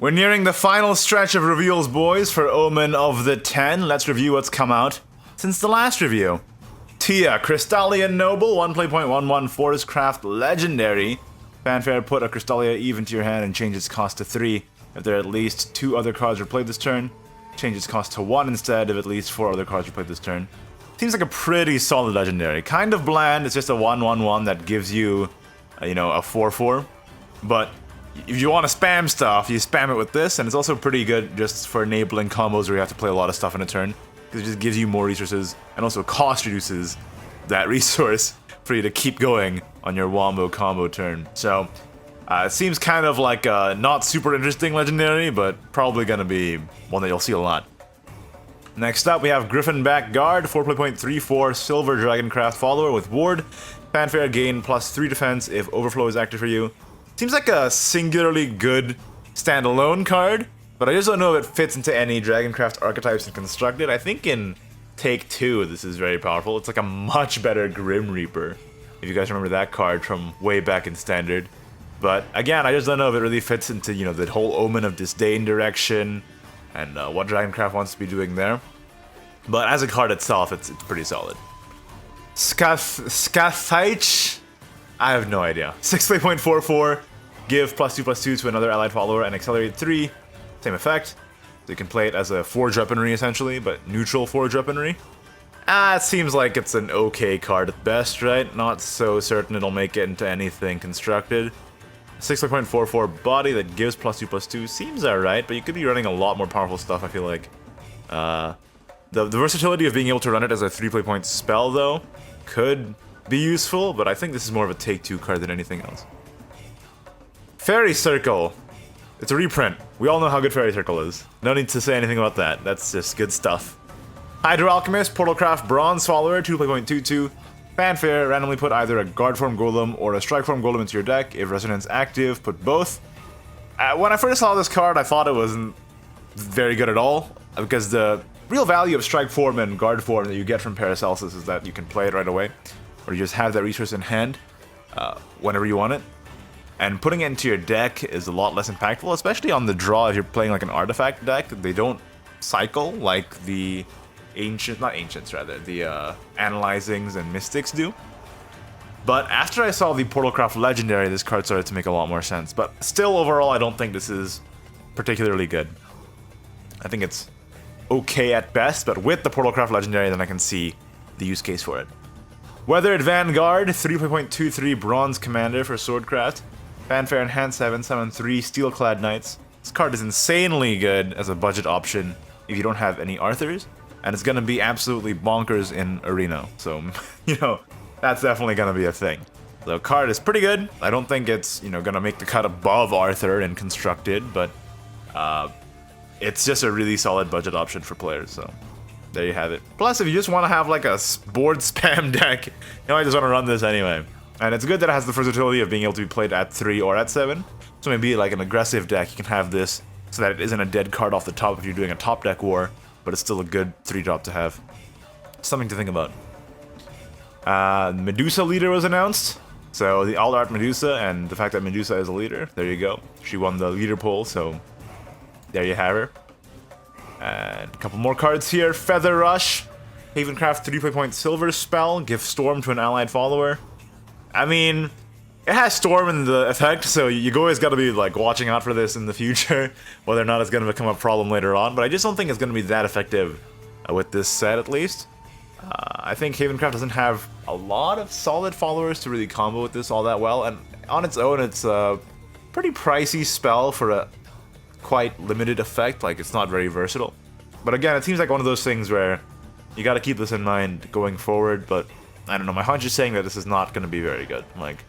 We're nearing the final stretch of reveals, boys, for Omen of the 10. Let's review what's come out since the last review. Tia, Crystalian Noble, 1 Forest Craft Legendary. Fanfare, put a Crystalia Eve into your hand and change its cost to 3. If there are at least 2 other cards replayed this turn, change its cost to 1 instead if at least 4 other cards replayed this turn. Seems like a pretty solid legendary. Kind of bland, it's just a 1/1/1 that gives you, a 4/4. But if you want to spam stuff, you spam it with this, and it's also pretty good just for enabling combos where you have to play a lot of stuff in a turn, because it just gives you more resources, and also cost reduces that resource for you to keep going on your wombo combo turn. So, it seems kind of like a not super interesting legendary, but probably gonna be one that you'll see a lot. Next up, we have Griffonback Guard, 4.34 Silver Dragoncraft follower with Ward. Fanfare, gain +3 defense if Overflow is active for you. Seems like a singularly good standalone card, but I just don't know if it fits into any Dragoncraft archetypes in Constructed. I think in Take 2 this is very powerful. It's like a much better Grim Reaper, if you guys remember that card from way back in Standard. But again, I just don't know if it really fits into, the whole Omen of Disdain direction, and what Dragoncraft wants to be doing there. But as a card itself, it's pretty solid. Skathaich? I have no idea. 6.44, give +2/+2 to another allied follower and accelerate 3. Same effect. So you can play it as a 4 weaponry essentially, but neutral 4 weaponry. It seems like it's an okay card at best, right? Not so certain it'll make it into anything constructed. 6.44 body that gives +2/+2 seems alright, but you could be running a lot more powerful stuff, I feel like. The versatility of being able to run it as a 3 play point spell, though, could be useful, but I think this is more of a Take 2 card than anything else. Fairy Circle. It's a reprint. We all know how good Fairy Circle is. No need to say anything about that. That's just good stuff. Hydro Alchemist, Portalcraft Bronze follower, 2 play point 2/2. Fanfare, randomly put either a Guard Form Golem or a Strike Form Golem into your deck. If Resonance active, put both. When I first saw this card, I thought it wasn't very good at all, because the real value of Strike Form and Guard Form that you get from Paracelsus is that you can play it right away, or you just have that resource in hand whenever you want it. And putting it into your deck is a lot less impactful, especially on the draw if you're playing like an artifact deck. They don't cycle like the the Analyzings and Mystics do. But after I saw the Portalcraft Legendary, this card started to make a lot more sense. But still, overall, I don't think this is particularly good. I think it's okay at best, but with the Portalcraft Legendary, then I can see the use case for it. Weathered Vanguard, 3.23 Bronze Commander for Swordcraft. Fanfare and hand 7/7/3 Steelclad Knights. This card is insanely good as a budget option if you don't have any Arthurs, and it's gonna be absolutely bonkers in Arena. So, that's definitely gonna be a thing. The card is pretty good. I don't think it's, gonna make the cut above Arthur in Constructed, but it's just a really solid budget option for players, so there you have it. Plus, if you just want to have like a board spam deck, I just want to run this anyway. And it's good that it has the versatility of being able to be played at 3 or at 7. So maybe like an aggressive deck, you can have this so that it isn't a dead card off the top if you're doing a top deck war, but it's still a good 3-drop to have. Something to think about. Medusa leader was announced. So the All Art Medusa, and the fact that Medusa is a leader, there you go. She won the leader poll, so there you have her. And a couple more cards here. Feather Rush. Havencraft 3 play point silver spell. Give Storm to an allied follower. I mean, it has Storm in the effect, so you always gotta be like watching out for this in the future, whether or not it's gonna become a problem later on, but I just don't think it's gonna be that effective with this set, at least. I think Havencraft doesn't have a lot of solid followers to really combo with this all that well, and on its own, it's a pretty pricey spell for a quite limited effect. Like, it's not very versatile. But again, it seems like one of those things where you gotta keep this in mind going forward, but I don't know, my hunch is saying that this is not gonna be very good. Like,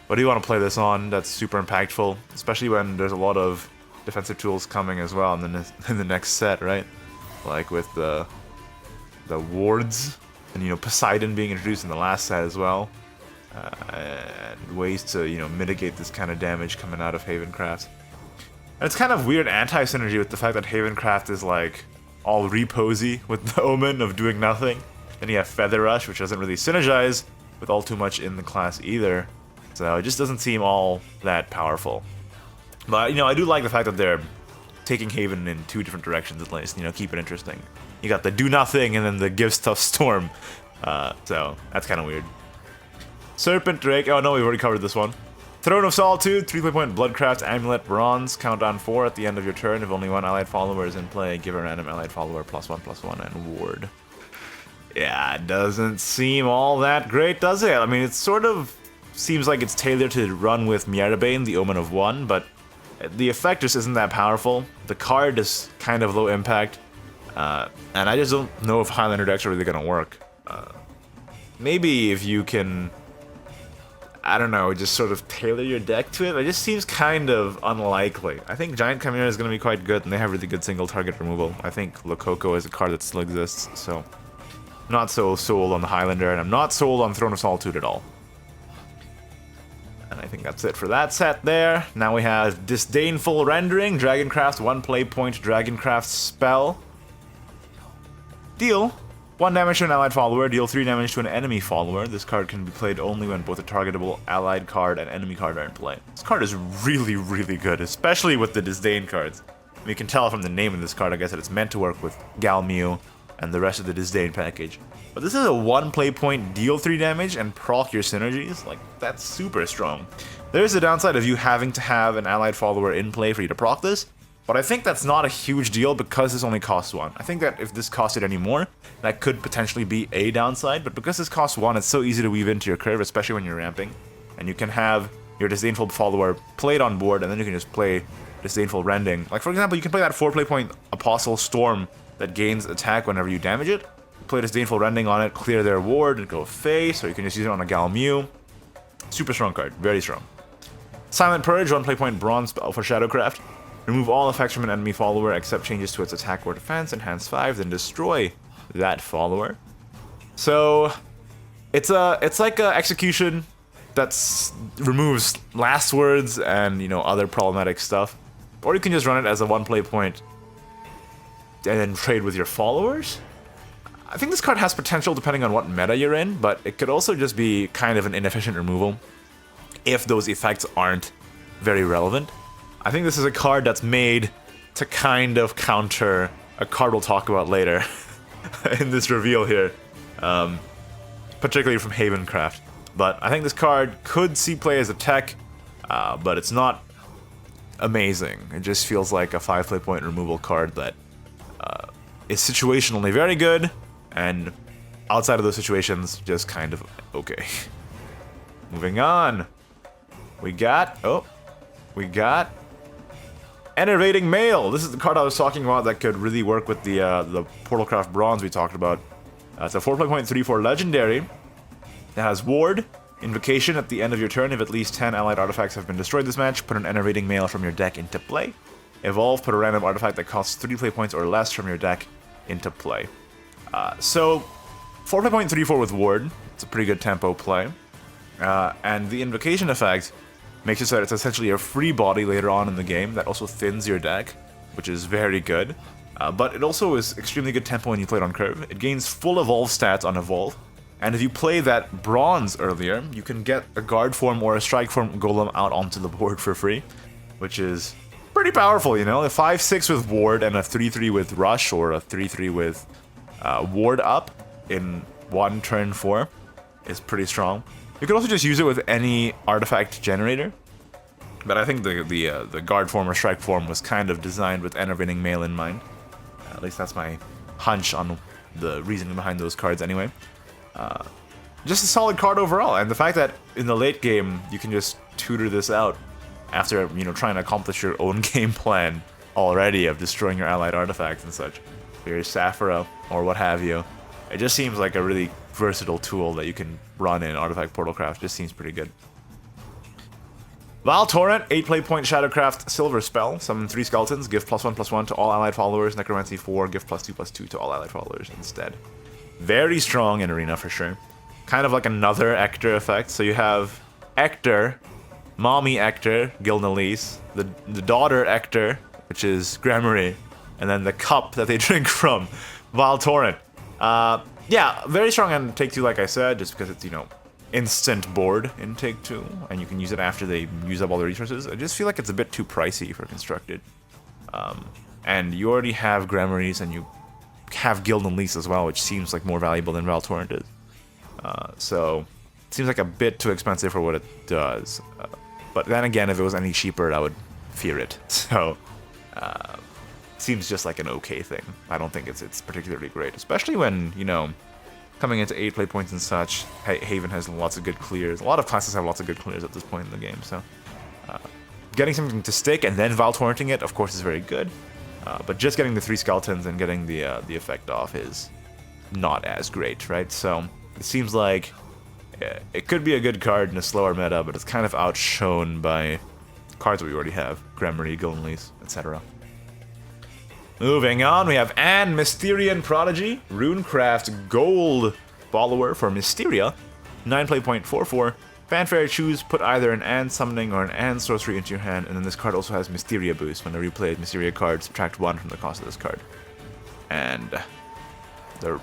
what do you want to play this on that's super impactful, especially when there's a lot of defensive tools coming as well in the next set, right? Like with the wards, and Poseidon being introduced in the last set as well, and ways to mitigate this kind of damage coming out of Havencraft. And it's kind of weird anti-synergy with the fact that Havencraft is like all reposy with the Omen of doing nothing. Then you have Feather Rush, which doesn't really synergize with all too much in the class either. So it just doesn't seem all that powerful. But, you know, I do like the fact that they're taking Haven in 2 different directions at least, you know, keep it interesting. You got the do nothing and then the give stuff storm. So, that's kind of weird. Serpent Drake, oh no, we've already covered this one. Throne of Solitude, 3 point Bloodcraft, Amulet, Bronze, countdown 4 at the end of your turn. If only 1 allied follower is in play, give a random allied follower +1/+1 and ward. Yeah, it doesn't seem all that great, does it? I mean, it sort of seems like it's tailored to run with Merbane, the Omen of 1, but the effect just isn't that powerful. The card is kind of low impact, and I just don't know if Highlander decks are really gonna work. Maybe if you can, I don't know, just sort of tailor your deck to it. It just seems kind of unlikely. I think Giant Chimera is going to be quite good, and they have really good single target removal. I think Lococo is a card that still exists, so not so sold on the Highlander, and I'm not sold on Throne of Solitude at all. And I think that's it for that set there. Now we have Disdainful Rending, Dragoncraft, 1 play point, Dragoncraft spell. Deal 1 damage to an allied follower, deal 3 damage to an enemy follower. This card can be played only when both a targetable allied card and enemy card are in play. This card is really, really good, especially with the Disdain cards. I mean, you can tell from the name of this card, I guess, that it's meant to work with Galmew and the rest of the Disdain package. But this is a 1 play point, deal 3 damage, and proc your synergies. Like, that's super strong. There's the downside of you having to have an allied follower in play for you to proc this, but I think that's not a huge deal because this only costs 1. I think that if this costed any more, that could potentially be a downside, but because this costs 1, it's so easy to weave into your curve, especially when you're ramping. And you can have your Disdainful follower played on board, and then you can just play Disdainful Rending. Like, for example, you can play that 4 play point Apostle Storm that gains attack whenever you damage it. Play Disdainful Rending on it, clear their ward, and go face, or you can just use it on a Galmew. Super strong card, very strong. Silent Purge, 1 play point Bronze spell for Shadowcraft. Remove all effects from an enemy follower except changes to its attack or defense, enhance 5, then destroy that follower. So it's like a execution that removes last words and, you know, other problematic stuff. Or you can just run it as a 1 play point and then trade with your followers. I think this card has potential depending on what meta you're in, but it could also just be kind of an inefficient removal if those effects aren't very relevant. I think this is a card that's made to kind of counter a card we'll talk about later in this reveal here, particularly from Havencraft. But I think this card could see play as a tech, but it's not amazing. It just feels like a 5 play point removal card that is situationally very good, and outside of those situations, just kind of okay. Moving on. We got Enervating Mail. This is the card I was talking about that could really work with the Portalcraft Bronze we talked about. It's a 4 play point 3/4 legendary. It has Ward, Invocation at the end of your turn. If at least 10 allied artifacts have been destroyed this match, put an Enervating Mail from your deck into play. Evolve, put a random artifact that costs 3 play points or less from your deck into play. So 4 play point 3/4 with Ward. It's a pretty good tempo play. And the Invocation effect makes it so that it's essentially a free body later on in the game that also thins your deck, which is very good. But it also is extremely good tempo when you play it on curve. It gains full Evolve stats on Evolve, and if you play that Bronze earlier, you can get a Guard form or a Strike form Golem out onto the board for free, which is pretty powerful, you know? A 5/6 with Ward and a 3/3 with Rush, or a 3/3 with Ward up in 1 turn 4 is pretty strong. You can also just use it with any artifact generator, but I think the Guard form or Strike form was kind of designed with Enervating Mail in mind. At least that's my hunch on the reasoning behind those cards anyway. Just a solid card overall, and the fact that in the late game you can just tutor this out after, you know, trying to accomplish your own game plan already of destroying your allied artifacts and such, your Saphira or what have you. It just seems like a really versatile tool that you can run in Artifact Portalcraft. Just seems pretty good. Val Torrent, 8 play point Shadowcraft Silver Spell. Summon 3 skeletons, give +1/+1 to all allied followers. Necromancy 4, give +2/+2 to all allied followers instead. Very strong in Arena for sure. Kind of like another Ector effect. So you have Ector, Mommy Ector, Gilnelise, the daughter Ector, which is Gramarye, and then the cup that they drink from, Val Torrent. Yeah, very strong on take 2, like I said, just because it's, you know, instant board in Take 2, and you can use it after they use up all the resources. I just feel like it's a bit too pricey for Constructed. And you already have Grimoires, and you have Guild Unleashed as well, which seems like more valuable than Torrent is. So it seems like a bit too expensive for what it does. But then again, if it was any cheaper, I would fear it. So seems just like an okay thing. I don't think it's particularly great, especially when, you know, coming into 8 play points and such, Haven has lots of good clears. A lot of classes have lots of good clears at this point in the game, so getting something to stick and then Torrenting it, of course, is very good. But just getting the 3 skeletons and getting the effect off is not as great, right? So it seems like it could be a good card in a slower meta, but it's kind of outshone by cards we already have, Grimoire, Guild Unleashed, etc. Moving on, we have Mysterian Prodigy, Runecraft Gold follower for Mysteria, 9 play point 4/4. Fanfare, choose, put either an summoning or an sorcery into your hand, and then this card also has Mysteria boost. Whenever you play a Mysteria card, subtract 1 from the cost of this card. And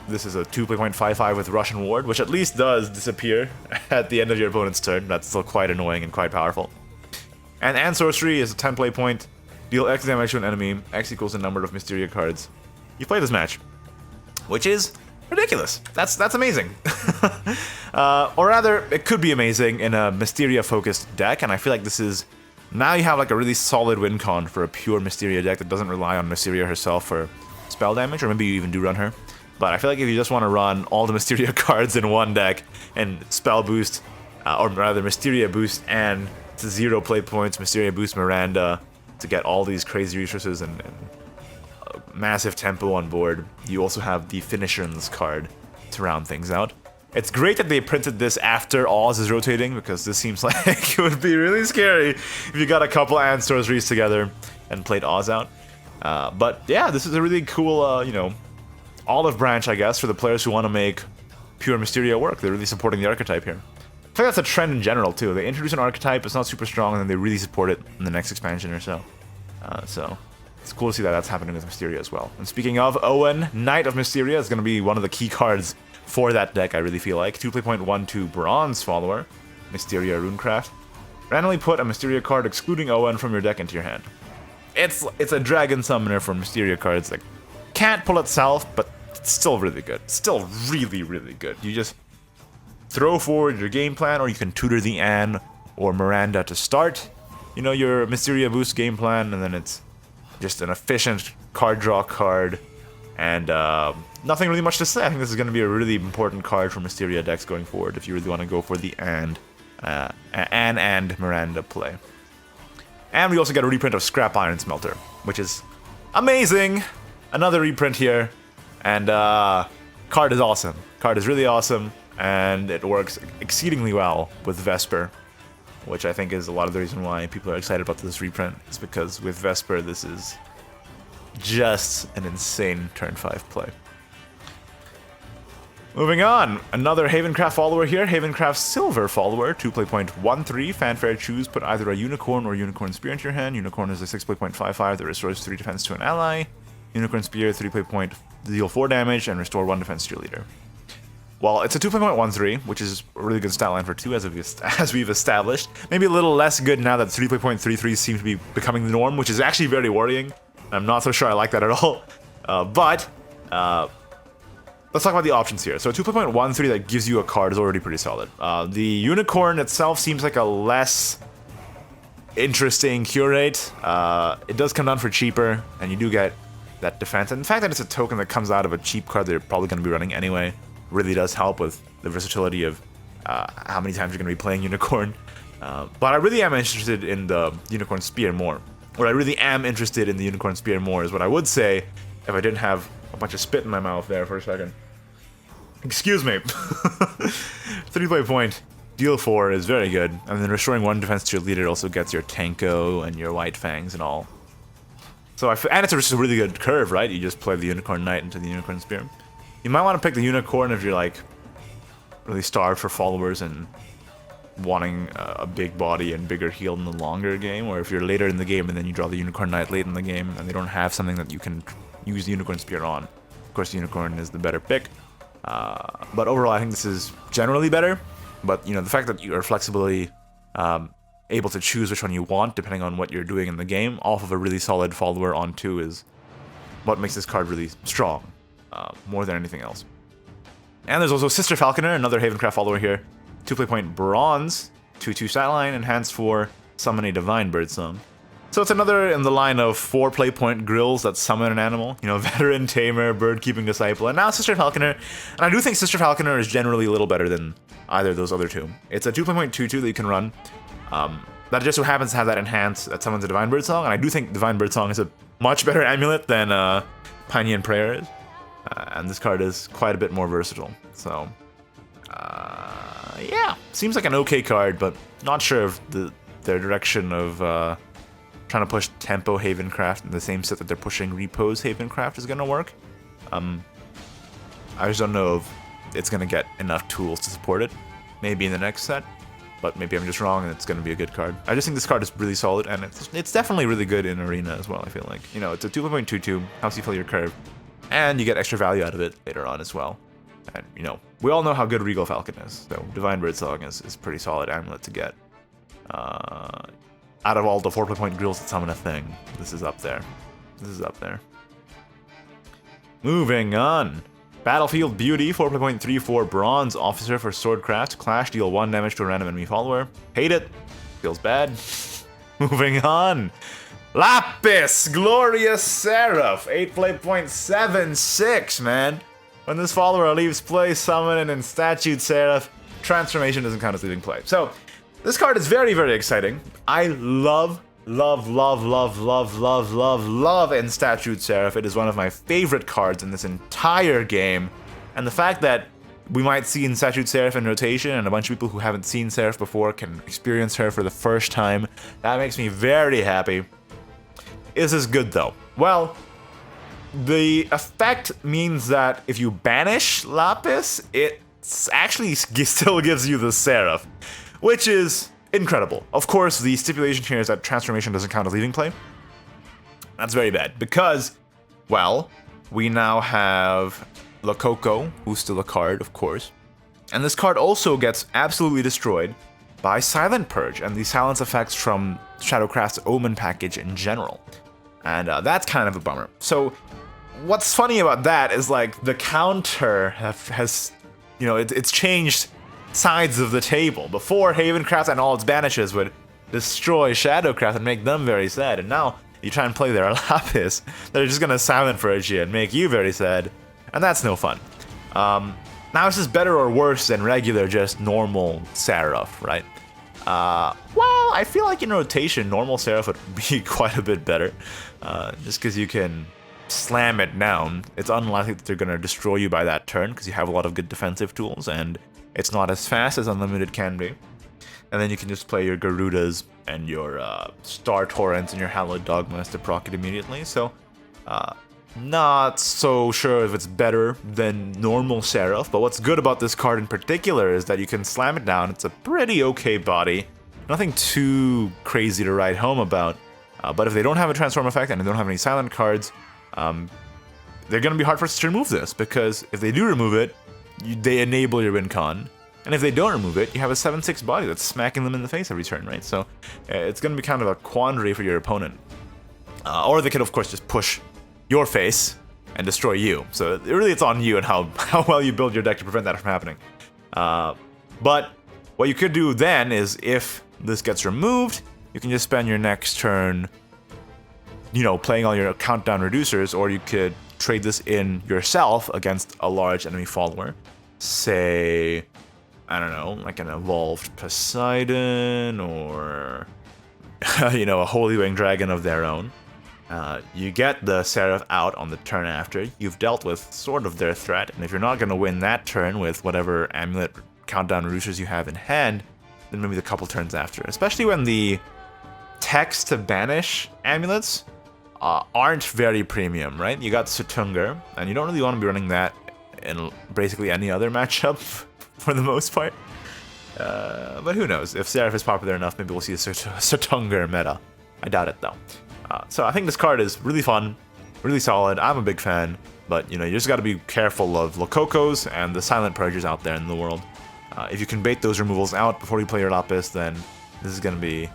this is a 2 play point 5/5 with Russian Ward, which at least does disappear at the end of your opponent's turn. That's still quite annoying and quite powerful. And sorcery is a 10 play point. Deal X damage to an enemy. X equals the number of Mysteria cards you play this match, which is ridiculous. That's amazing. Or rather, it could be amazing in a Mysteria-focused deck, and I feel like this is... Now you have like a really solid win con for a pure Mysteria deck that doesn't rely on Mysteria herself for spell damage, or maybe you even do run her. But I feel like if you just want to run all the Mysteria cards in one deck and spell boost, or rather Mysteria boost and to 0 play points, Mysteria boost Miranda, to get all these crazy resources and massive tempo on board, you also have the Finisher's card to round things out. It's great that they printed this after Oz is rotating, because this seems like it would be really scary if you got a couple and sorceries together and played Oz out. But yeah, this is a really cool, you know, olive branch, I guess, for the players who want to make pure Mysteria work. They're really supporting the archetype here. I think that's a trend in general, too. They introduce an archetype, it's not super strong, and then they really support it in the next expansion or so. So it's cool to see that that's happening with Mysteria as well. And speaking of, Owen, Knight of Mysteria, is going to be one of the key cards for that deck, I really feel like. 2 play point 1/2 bronze follower, Mysteria Runecraft. Randomly put a Mysteria card excluding Owen from your deck into your hand. It's a dragon summoner for Mysteria cards that can't pull itself, but it's still really good. Still really, really good. You just throw forward your game plan, or you can tutor the Anne or Miranda to start, you know, your Mysteria boost game plan, and then it's just an efficient card draw card, and nothing really much to say. I think this is going to be a really important card for Mysteria decks going forward if you really want to go for the Anne and Miranda play. And we also get a reprint of Scrap Iron Smelter, which is amazing. Another reprint here, and card is awesome. Card is really awesome. And it works exceedingly well with Vesper, which I think is a lot of the reason why people are excited about this reprint. It's because with Vesper, this is just an insane turn 5 play. Moving on, another Havencraft follower here, Havencraft Silver follower, 2 play point 1/3, fanfare, choose, put either a Unicorn or Unicorn Spear into your hand. Unicorn is a 6 play point 5/5 that restores 3 defense to an ally. Unicorn Spear, 3 play point, deal 4 damage and restore 1 defense to your leader. Well, it's a 2 play point 1/3, which is a really good stat line for 2, as we've established. Maybe a little less good now that 3 play point 3/3 seems to be becoming the norm, which is actually very worrying. I'm not so sure I like that at all. But let's talk about the options here. So a 2 play point 1/3 that gives you a card is already pretty solid. The Unicorn itself seems like a less interesting curate. It does come down for cheaper, and you do get that defense. And the fact that it's a token that comes out of a cheap card that you're probably going to be running anyway really does help with the versatility of how many times you're going to be playing Unicorn. But I really am interested in the Unicorn Spear more. What I really am interested in the Unicorn Spear more is what I would say if I didn't have a bunch of spit in my mouth there for a second. Excuse me. 3 play point, deal 4 is very good. And then restoring 1 defense to your leader also gets your Tanko and your White Fangs and all. So and it's just a really good curve, right? You just play the Unicorn Knight into the Unicorn Spear. You might want to pick the Unicorn if you're like really starved for followers and wanting a big body and bigger heal in the longer game, or if you're later in the game and then you draw the Unicorn Knight late in the game and they don't have something that you can use the Unicorn Spear on. Of course, the Unicorn is the better pick. But overall, I think this is generally better. But, you know, the fact that you are flexibly able to choose which one you want, depending on what you're doing in the game, off of a really solid follower on 2 is what makes this card really strong, more than anything else. And there's also Sister Falconer, another Havencraft follower here. 2 play point bronze, 2/2 sideline, enhanced for summon a Divine Birdsong. So it's another in the line of 4 play point grills that summon an animal. You know, Veteran, Tamer, Bird Keeping Disciple, and now Sister Falconer. And I do think Sister Falconer is generally a little better than either of those other 2. It's a 2 play point 2/2 that you can run. That just so happens to have that enhance that summons a Divine Birdsong, and I do think Divine Birdsong is a much better amulet than Pinean Prayer is. And this card is quite a bit more versatile. So, yeah, seems like an okay card, but not sure if their direction of trying to push Tempo Havencraft in the same set that they're pushing Repose Havencraft is going to work. I just don't know if it's going to get enough tools to support it. Maybe in the next set, but maybe I'm just wrong and it's going to be a good card. I just think this card is really solid, and it's definitely really good in Arena as well, I feel like. You know, it's a 2.22, helps you fill your curve, and you get extra value out of it later on as well. And, you know, we all know how good Regal Falcon is, so Divine Birdsong is pretty solid amulet to get. Out of all the 4 play point grills that summon a thing, this is up there. This is up there. Moving on. Battlefield Beauty, 4 play point 3/4 bronze officer for Swordcraft. Clash, deal 1 damage to a random enemy follower. Hate it. Feels bad. Moving on. Lapis, Glorious Seraph, 8 play point 7/6, man. When this follower leaves play, summon an Enstatued Seraph. Transformation doesn't count as leaving play. So, this card is very, very exciting. I love Enstatued Seraph. It is one of my favorite cards in this entire game. And the fact that we might see Enstatued Seraph in rotation and a bunch of people who haven't seen Seraph before can experience her for the first time, that makes me very happy. Is this good though? Well, the effect means that if you banish Lapis, it actually still gives you the Seraph, which is incredible. Of course, the stipulation here is that transformation doesn't count as leaving play. That's very bad because, well, we now have Lococo, who's still a card, of course. And this card also gets absolutely destroyed by Silent Purge and the silence effects from Shadowcraft's Omen package in general. And that's kind of a bummer. So what's funny about that is, like, the counter has, you know, it's changed sides of the table. Before, Havencraft and all its banishes would destroy Shadowcraft and make them very sad, and now you try and play their Lapis, they're just gonna Silent Purge you and make you very sad, and that's no fun. Now, is this better or worse than regular, just normal Seraph, right? Well, I feel like in rotation, normal Seraph would be quite a bit better, just because you can slam it down. It's unlikely that they're gonna destroy you by that turn, because you have a lot of good defensive tools, and it's not as fast as Unlimited can be. And then you can just play your Garudas and your Star Torrents and your Hallowed Dogmas to proc it immediately. So, not so sure if it's better than normal Seraph, but what's good about this card in particular is that you can slam it down. It's a pretty okay body. Nothing too crazy to write home about. But if they don't have a transform effect and they don't have any silent cards, they're going to be hard for us to remove this, because if they do remove it, they enable your win con, and if they don't remove it, you have a 7/6 body that's smacking them in the face every turn, right? So it's going to be kind of a quandary for your opponent. Or they could, of course, just push your face and destroy you. So really, it's on you and how well you build your deck to prevent that from happening. But what you could do then is, if this gets removed, you can just spend your next turn, you know, playing all your countdown reducers, or you could trade this in yourself against a large enemy follower. Say, I don't know, like an Evolved Poseidon, or, you know, a Holy Winged Dragon of their own. You get the Seraph out on the turn after. You've dealt with sort of their threat, and if you're not going to win that turn with whatever amulet countdown reducers you have in hand, then maybe the couple turns after. Especially when the text to banish amulets aren't very premium, right? You got Sutungar, and you don't really want to be running that in basically any other matchup for the most part. But who knows? If Seraph is popular enough, maybe we'll see a Sutungar meta. I doubt it, though. So I think this card is really fun, really solid. I'm a big fan, but, you know, you just got to be careful of Lococos and the Silent Purges out there in the world. If you can bait those removals out before you play your Lapis, then this is going to be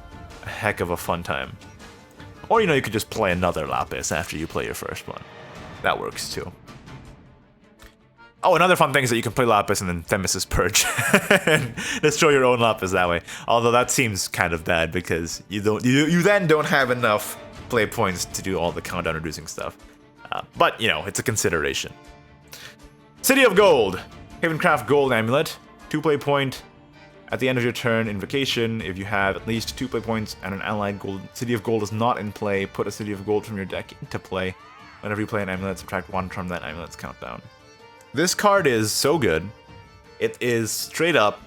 a heck of a fun time. Or, you know, you could just play another Lapis after you play your first one. That works too. Oh, another fun thing is that you can play Lapis and then Themis' Purge. And destroy your own Lapis that way. Although that seems kind of bad because you then don't have enough play points to do all the countdown reducing stuff. But, you know, it's a consideration. City of Gold. Havencraft Gold Amulet. 2 play point. At the end of your turn, Invocation, if you have at least 2 play points and an allied gold City of Gold is not in play, put a City of Gold from your deck into play. Whenever you play an amulet, subtract 1 from that amulet's countdown. This card is so good. It is straight up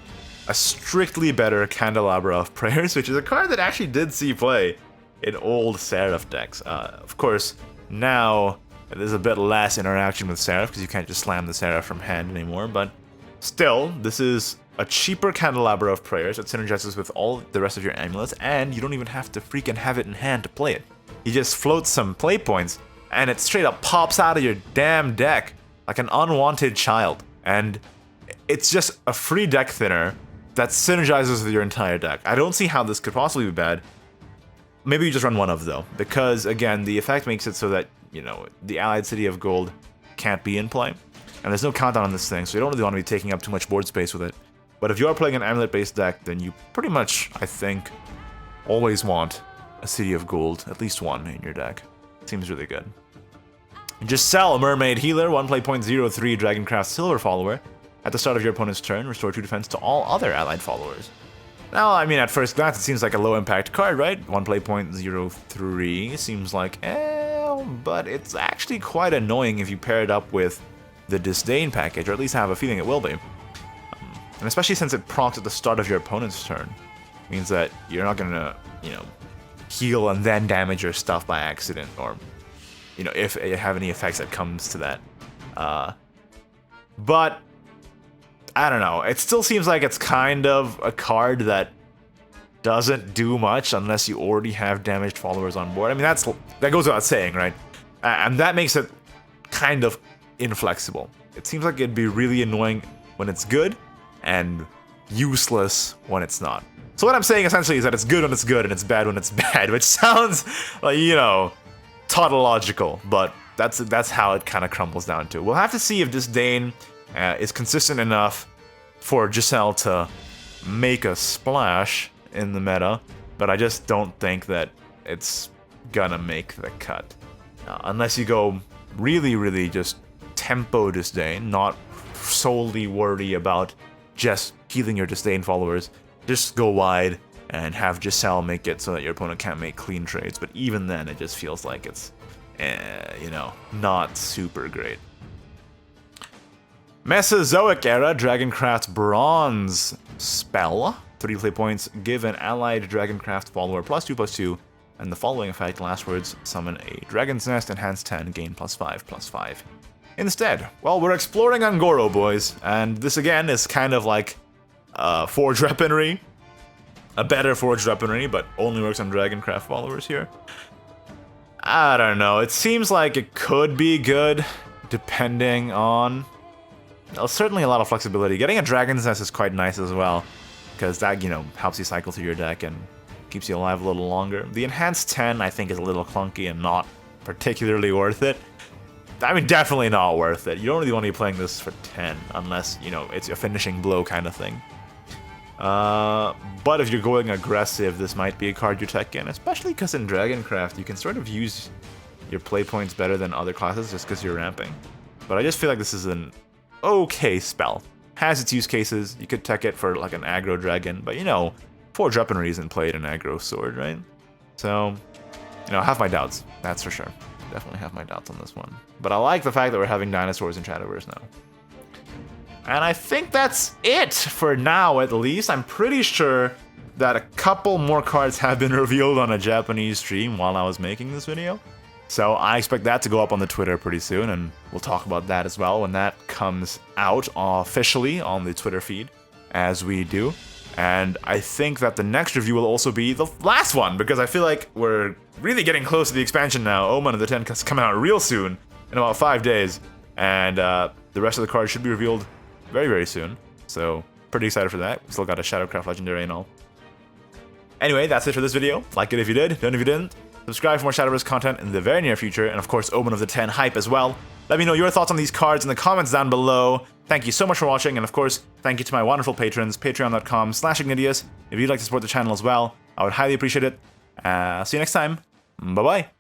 a strictly better Candelabra of Prayers, which is a card that actually did see play in old Seraph decks. Of course, now there's a bit less interaction with Seraph because you can't just slam the Seraph from hand anymore, but still, this is a cheaper Candelabra of Prayers that synergizes with all the rest of your amulets, and you don't even have to freaking have it in hand to play it. You just float some play points, and it straight up pops out of your damn deck like an unwanted child. And it's just a free deck thinner that synergizes with your entire deck. I don't see how this could possibly be bad. Maybe you just run one of, though, because, again, the effect makes it so that, you know, the allied City of Gold can't be in play. And there's no countdown on this thing, so you don't really want to be taking up too much board space with it. But if you are playing an amulet-based deck, then you pretty much, I think, always want a City of Gold, at least one, in your deck. Seems really good. Giselle, Mermaid Healer, 1 play point 03 Dragoncraft Silver Follower. At the start of your opponent's turn, restore 2 defense to all other allied followers. Now, I mean, at first glance, it seems like a low-impact card, right? 1 play point 03 seems like, but it's actually quite annoying if you pair it up with the Disdain package, or at least I have a feeling it will be. And especially since it procs at the start of your opponent's turn. Means that you're not gonna, you know, heal and then damage your stuff by accident, or, you know, if you have any effects that comes to that. But, I don't know, it still seems like it's kind of a card that doesn't do much unless you already have damaged followers on board. I mean, that goes without saying, right? And that makes it kind of inflexible. It seems like it'd be really annoying when it's good, and useless when it's not. So what I'm saying essentially is that it's good when it's good and it's bad when it's bad, which sounds like, you know, tautological, but that's how it kind of crumbles down to. We'll have to see if Disdain is consistent enough for Giselle to make a splash in the meta, but I just don't think that it's gonna make the cut. Unless you go really, really just tempo Disdain, not solely worry about just healing your Disdain followers. Just go wide and have Giselle make it so that your opponent can't make clean trades, but even then it just feels like it's, you know, not super great. Mesozoic Era Dragoncraft Bronze spell. 3 play points, give an allied Dragoncraft follower +2/+2, and the following effect, last words, summon a Dragon's Nest, enhance 10, gain +5/+5. Instead, well, we're exploring Angoro, boys, and this again is kind of like Forged Weaponry. A better Forged Weaponry, but only works on Dragoncraft followers here. I don't know, it seems like it could be good, depending on... Well, certainly a lot of flexibility. Getting a Dragon's Nest is quite nice as well, because that, you know, helps you cycle through your deck and keeps you alive a little longer. The Enhanced 10, I think, is a little clunky and not particularly worth it. I mean, definitely not worth it. You don't really want to be playing this for 10, unless, you know, it's a finishing blow kind of thing. But if you're going aggressive, this might be a card you tech in, especially because in Dragoncraft, you can sort of use your play points better than other classes just because you're ramping. But I just feel like this is an okay spell. Has its use cases. You could tech it for like an aggro dragon, but you know, Forged Weaponry isn't played an aggro sword, right? So, you know, I have my doubts, that's for sure. Definitely have my doubts on this one. But I like the fact that we're having dinosaurs in Shadowverse now. And I think that's it for now, at least. I'm pretty sure that a couple more cards have been revealed on a Japanese stream while I was making this video. So I expect that to go up on the Twitter pretty soon, and we'll talk about that as well when that comes out officially on the Twitter feed, as we do. And I think that the next review will also be the last one, because I feel like we're really getting close to the expansion now. Omen of the 10 is coming out real soon, in about 5 days, and the rest of the cards should be revealed very, very soon. So pretty excited for that. Still got a Shadowcraft Legendary and all. Anyway, that's it for this video. Like it if you did, don't if you didn't. Subscribe for more Shadowverse content in the very near future, and of course, Omen of the 10 hype as well. Let me know your thoughts on these cards in the comments down below. Thank you so much for watching, and of course, thank you to my wonderful patrons, patreon.com/Ignideus. If you'd like to support the channel as well, I would highly appreciate it. See you next time. Bye-bye.